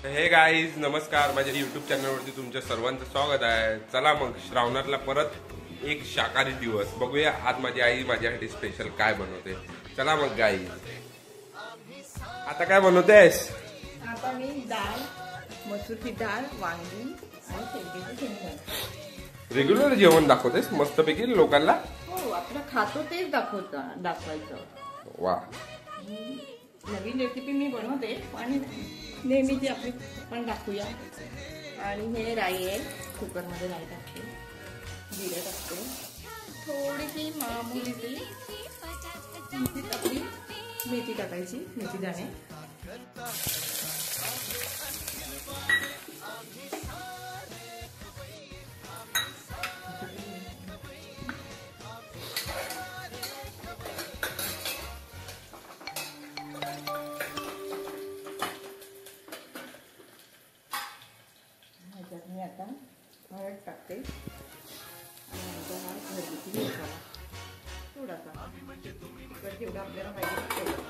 हे गाईज नमस्कार, माझ्या यूट्यूब चॅनलवरती तुमच्या सर्वांचं स्वागत आहे. चला मग श्रावणातला परत एक शाकाहारी दिवस बघूया. आज माझी आई माझ्यासाठी स्पेशल काय बनवते. चला मग गाईज, आता काय बनवतेस? आता मी डाळ, मसूरची डाळ, वांगी आणि शेवग्याची शेंगा. रेग्युलर जेवण दाखवतेस मस्तपैकी लोकांना? हो, आपलं खातो तेच दाखवायचं. वा, नवीन रेसिपी मी बनवते आणि नेहमीची आपली पण दाखवूया. आणि हे राई आहे, कुकरमध्ये राई टाकते, जिरे टाकते, थोडीशी मामुलीची आपली मेथी टाकायची, मेथी दाणे. मी आता हळद टाकते आणि नंतर हा घरगुती मसाला थोडासा, जेवढा आपल्याला पाहिजे तेवढा.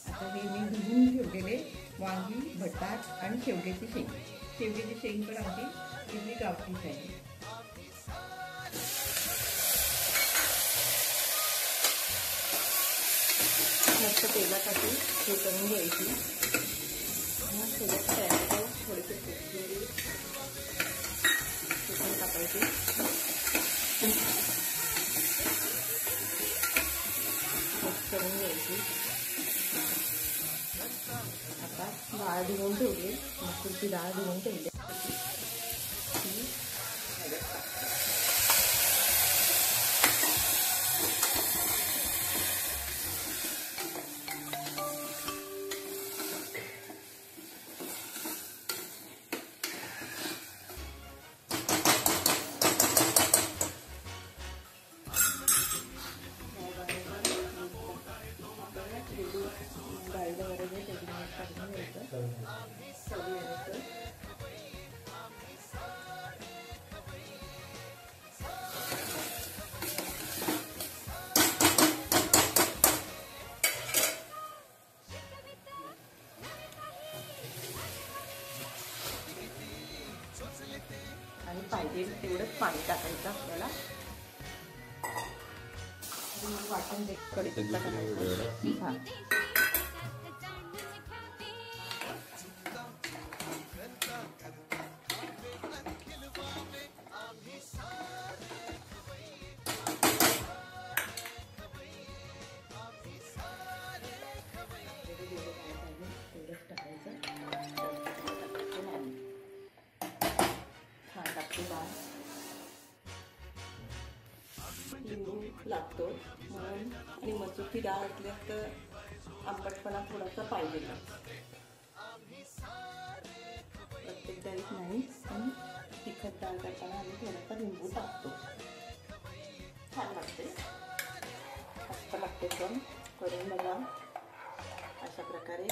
आता हे मी धुवून ठेवलेले वांगी, बटाट आणि शेवग्याची शेंग. शेवग्याची शेंग पण आमची इथली गावठीच आहे. मस्त तेलासाठी हे करून घ्यायची. मग त्याच्यात टॅमॅटो, थोडेसे कोथिंबीर टाकायची. मिक्स करून घ्यायची. आता डाळ धुवून ठेवली, मसूरची डाळ धुवून ठेवली. आणि पाहिजे तेवढंच पाणी टाकायचं आपल्याला. वाटण कढीपत्ता टाकायचा. लिंबू लागतो म्हणून, आणि मसूरची डाळ असल्यास तर आंबटपणा थोडासा पाहिजे. प्रत्येक डाळीत नाही, पण तिखट डाळ करताना आम्ही थोडासा लिंबू टाकतो. छान लागते, मस्त लागते. पण करून बघा. अशा प्रकारे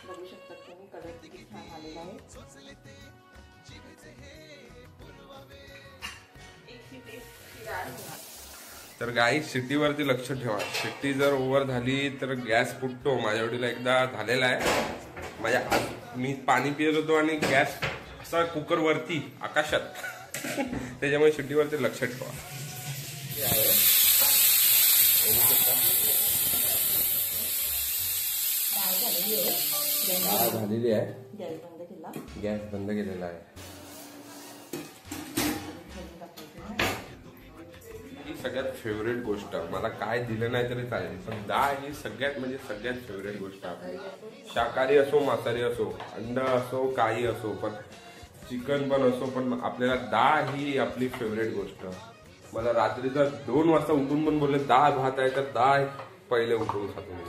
बघू शकता तुम्ही, कलर किती छान आलेला आहे. तर गाईस, शिट्टीवरती लक्ष ठेवा. शिट्टी जर ओव्हर झाली तर गॅस फुटतो. माझ्या वडीला एकदा झालेला आहे. मी पाणी पित होतो आणि गॅस असा कुकरवरती आकाशात. त्याच्यामुळे शिट्टीवरती लक्ष ठेवा. झालेली आहे. गॅस बंद केलेला आहे. सगळ्यात फेवरेट गोष्ट, मला काय दिलं नाही तरी चालेल, पण डाळ ही सगळ्यात म्हणजे सगळ्यात फेवरेट गोष्ट आहे. शाकाहारी असो, मांसाहारी असो, अंड असो, काही असो, पण चिकन पण असो, पण आपल्याला डाळ ही आपली फेवरेट गोष्ट. मला रात्रीचा 2 वाजता उठून पण बोलले डाळ भात आहे, तर डाळ पहिले उठवून खातो मी.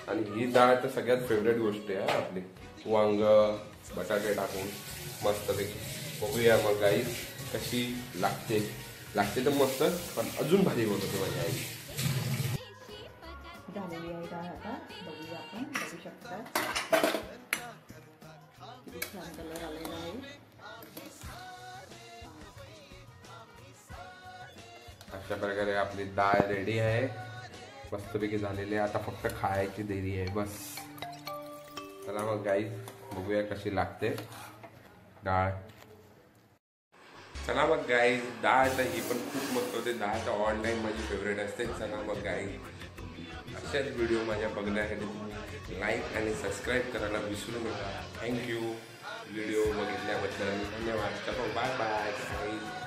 आणि ही डाळ तर सगळ्यात फेवरेट गोष्ट आहे आपली. वांग, बटाटे टाकून मस्तपैकी. बघूया मग गाईस कशी लागते. लागते तर मस्त, पण अजून भारी बनवते माझी आई. झालेली आहे डाळ. आता बघूया आपण. बघू शकता किती छान कलर आलेला आहे. अशा प्रकारे आपली डाळ रेडी आहे. मस्तपैकी झालेले आहे. आता फक्त खायची देरी आहे बस. चला मग गाईज बघूया कशी लागते डाळ. चला मग गाईज डाळ तर ही पण खूप मस्त होते. डाळ तर ऑल टाईम माझी फेवरेट असते. चला मग गाईज अशाच व्हिडिओ माझ्या बघण्यासाठी तुम्ही लाईक आणि सबस्क्राईब करायला विसरू नका. थँक्यू व्हिडिओ बघितल्याबद्दल. धन्यवाद. चलो बाय बाय गाईज.